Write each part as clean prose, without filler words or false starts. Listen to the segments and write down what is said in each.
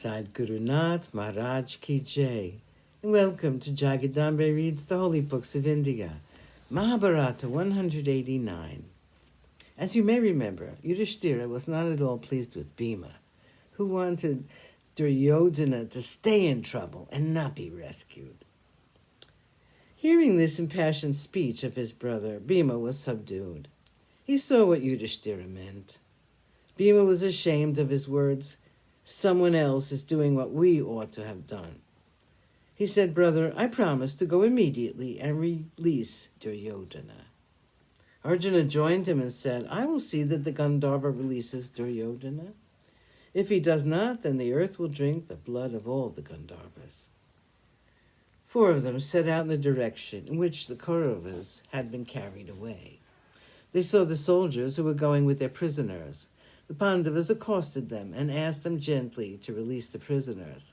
Sadguru Nath Maharaj Ki Jai, and welcome to Jagadambe Reads the Holy Books of India, Mahabharata 189. As you may remember, Yudhishthira was not at all pleased with Bhima, who wanted Duryodhana to stay in trouble and not be rescued. Hearing this impassioned speech of his brother, Bhima was subdued. He saw what Yudhishthira meant. Bhima was ashamed of his words. Someone else is doing what we ought to have done. He said, "Brother, I promise to go immediately and release Duryodhana." Arjuna joined him and said, "I will see that the Gandharva releases Duryodhana. If he does not, then the earth will drink the blood of all the Gandharvas." 4 of them set out in the direction in which the Kauravas had been carried away. They saw the soldiers who were going with their prisoners. The Pandavas accosted them and asked them gently to release the prisoners.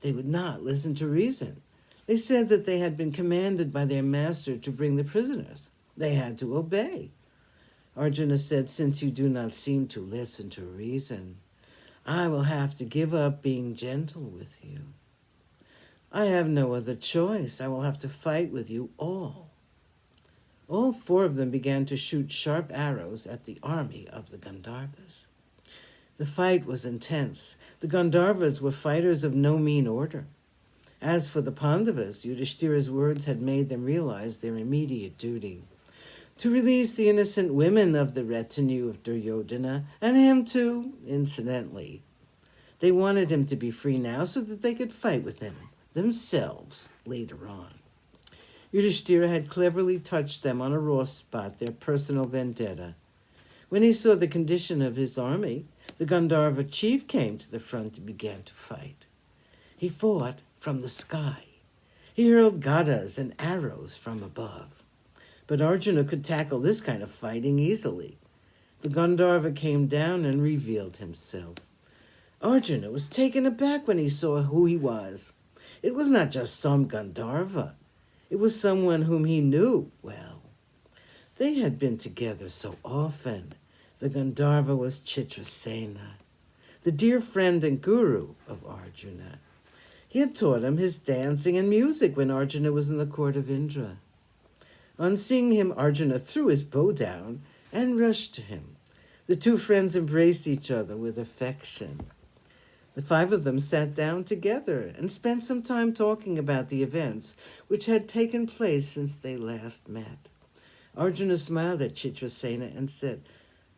They would not listen to reason. They said that they had been commanded by their master to bring the prisoners. They had to obey. Arjuna said, "Since you do not seem to listen to reason, I will have to give up being gentle with you. I have no other choice. I will have to fight with you all." All 4 of them began to shoot sharp arrows at the army of the Gandharvas. The fight was intense. The Gandharvas were fighters of no mean order. As for the Pandavas, Yudhishthira's words had made them realize their immediate duty: to release the innocent women of the retinue of Duryodhana, and him too, incidentally. They wanted him to be free now so that they could fight with him themselves later on. Yudhishthira had cleverly touched them on a raw spot, their personal vendetta. When he saw the condition of his army, the Gandharva chief came to the front and began to fight. He fought from the sky. He hurled gadas and arrows from above. But Arjuna could tackle this kind of fighting easily. The Gandharva came down and revealed himself. Arjuna was taken aback when he saw who he was. It was not just some Gandharva. It was someone whom he knew well. They had been together so often. The Gandharva was Chitrasena, the dear friend and guru of Arjuna. He had taught him his dancing and music when Arjuna was in the court of Indra. On seeing him, Arjuna threw his bow down and rushed to him. The 2 friends embraced each other with affection. The 5 of them sat down together and spent some time talking about the events which had taken place since they last met. Arjuna smiled at Chitrasena and said,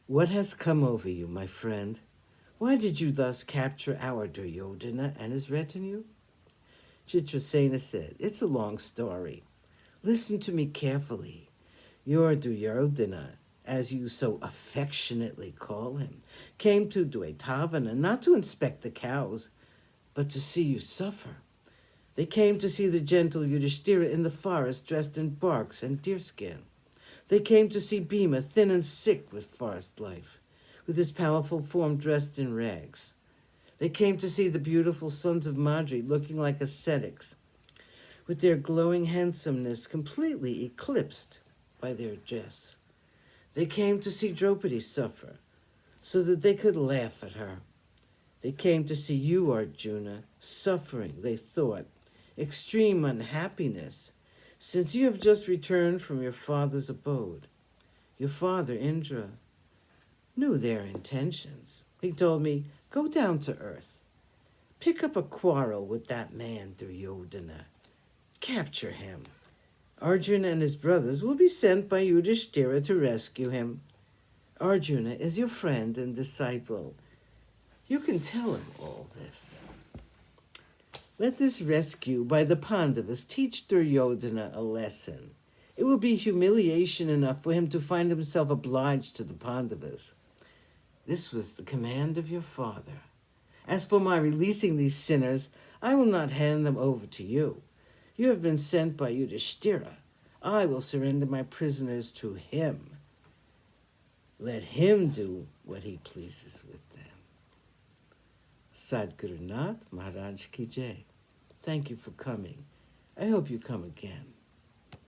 "What has come over you, my friend? Why did you thus capture our Duryodhana and his retinue?" Chitrasena said, "It's a long story. Listen to me carefully. Your Duryodhana, as you so affectionately call him, came to Dwaitavana not to inspect the cows, but to see you suffer. They came to see the gentle Yudhishthira in the forest dressed in barks and deerskin. They came to see Bhima thin and sick with forest life, with his powerful form dressed in rags. They came to see the beautiful sons of Madri looking like ascetics, with their glowing handsomeness completely eclipsed by their dress. They came to see Draupadi suffer, so that they could laugh at her. They came to see you, Arjuna, suffering, they thought, extreme unhappiness, since you have just returned from your father's abode. Your father, Indra, knew their intentions. He told me, 'Go down to earth. Pick up a quarrel with that man, Duryodhana. Capture him. Arjuna and his brothers will be sent by Yudhishthira to rescue him. Arjuna is your friend and disciple. You can tell him all this. Let this rescue by the Pandavas teach Duryodhana a lesson. It will be humiliation enough for him to find himself obliged to the Pandavas. This was the command of your father. As for my releasing these sinners, I will not hand them over to you. You have been sent by Yudhishthira. I will surrender my prisoners to him. Let him do what he pleases with them." Sadguru Nath Maharaj Ki Jai. Thank you for coming. I hope you come again.